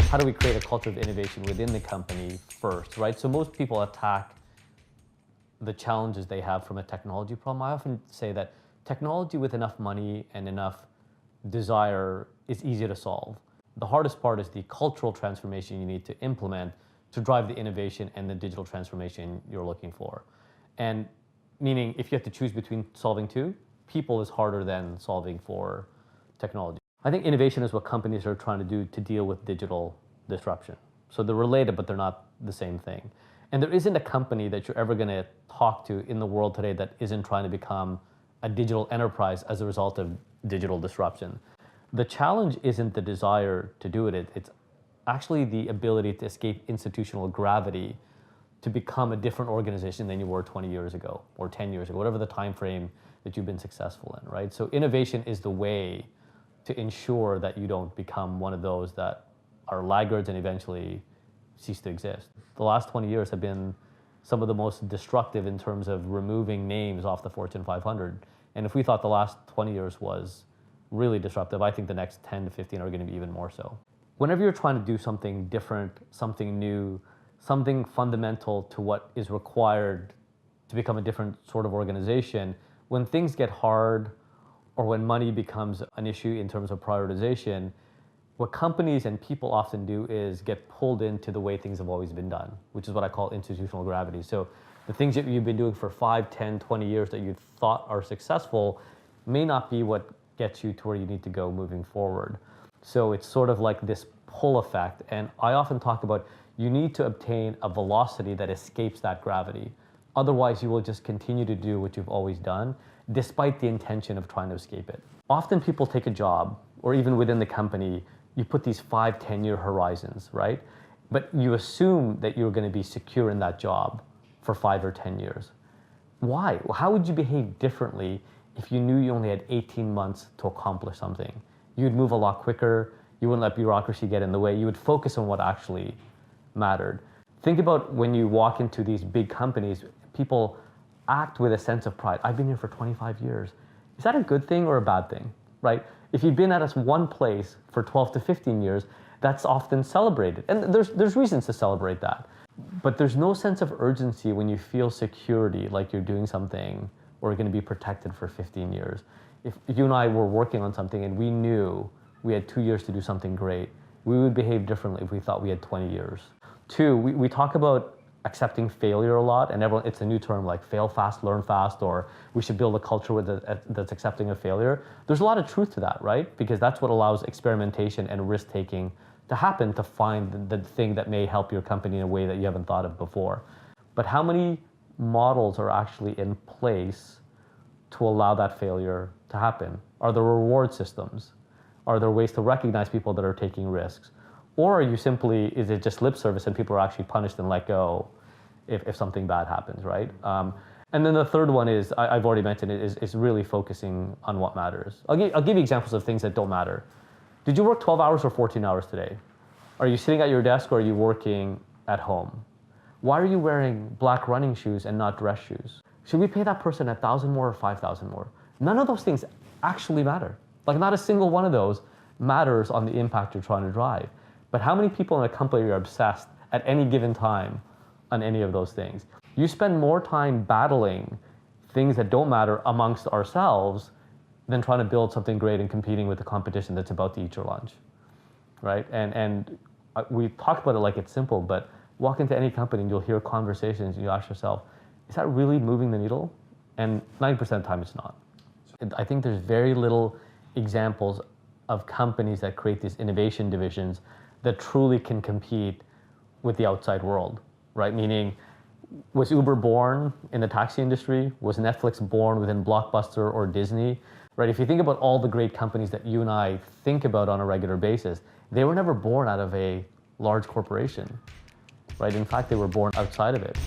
how do we create a culture of innovation within the company first, right? So most people attack the challenges they have from a technology problem. I often say that technology with enough money and enough desire is easy to solve. The hardest part is the cultural transformation you need to implement to drive the innovation and the digital transformation you're looking for. And meaning if you have to choose between solving two, people is harder than solving for technology. I think innovation is what companies are trying to do to deal with digital disruption. So they're related, but they're not the same thing. And there isn't a company that you're ever going to talk to in the world today that isn't trying to become a digital enterprise as a result of digital disruption. The challenge isn't the desire to do it, it's actually the ability to escape institutional gravity to become a different organization than you were 20 years ago or 10 years ago, whatever the time frame that you've been successful in, right? So innovation is the way to ensure that you don't become one of those that are laggards and eventually cease to exist. The last 20 years have been some of the most destructive in terms of removing names off the Fortune 500. And if we thought the last 20 years was really disruptive, I think the next 10 to 15 are going to be even more so. Whenever you're trying to do something different, something new, something fundamental to what is required to become a different sort of organization, when things get hard or when money becomes an issue in terms of prioritization, what companies and people often do is get pulled into the way things have always been done, which is what I call institutional gravity. So the things that you've been doing for 5, 10, 20 years that you thought are successful may not be what gets you to where you need to go moving forward. So it's sort of like this pull effect. And I often talk about you need to obtain a velocity that escapes that gravity. Otherwise, you will just continue to do what you've always done, despite the intention of trying to escape it. Often people take a job, or even within the company, you put these 5, 10-year horizons, right? But you assume that you're going to be secure in that job for 5 or 10 years. Why? Well, how would you behave differently if you knew you only had 18 months to accomplish something? You'd move a lot quicker. You wouldn't let bureaucracy get in the way. You would focus on what actually mattered. Think about when you walk into these big companies, people act with a sense of pride. I've been here for 25 years. Is that a good thing or a bad thing, right? If you've been at us one place for 12 to 15 years, that's often celebrated. And there's reasons to celebrate that. But there's no sense of urgency when you feel security, like you're doing something or you're going to be protected for 15 years. If you and I were working on something and we knew we had 2 years to do something great, we would behave differently if we thought we had 20 years. 2, we talk about accepting failure a lot, and everyone, it's a new term like fail fast, learn fast, or we should build a culture that's accepting of failure. There's a lot of truth to that, right? Because that's what allows experimentation and risk-taking to happen to find the thing that may help your company in a way that you haven't thought of before. But how many models are actually in place to allow that failure to happen? Are there reward systems? Are there ways to recognize people that are taking risks? Or are you simply, is it just lip service and people are actually punished and let go if something bad happens, right? And then the third one is, I've already mentioned it, is really focusing on what matters. I'll give you examples of things that don't matter. Did you work 12 hours or 14 hours today? Are you sitting at your desk or are you working at home? Why are you wearing black running shoes and not dress shoes? Should we pay that person 1,000 more or 5,000 more? None of those things actually matter. Like not a single one of those matters on the impact you're trying to drive. But how many people in a company are obsessed at any given time on any of those things? You spend more time battling things that don't matter amongst ourselves than trying to build something great and competing with the competition that's about to eat your lunch, right? And we talk about it like it's simple, but walk into any company and you'll hear conversations and you ask yourself, is that really moving the needle? And 90% of the time it's not. I think there's very little examples of companies that create these innovation divisions that truly can compete with the outside world, right? Meaning, was Uber born in the taxi industry? Was Netflix born within Blockbuster or Disney? Right? If you think about all the great companies that you and I think about on a regular basis, they were never born out of a large corporation, right? In fact, they were born outside of it.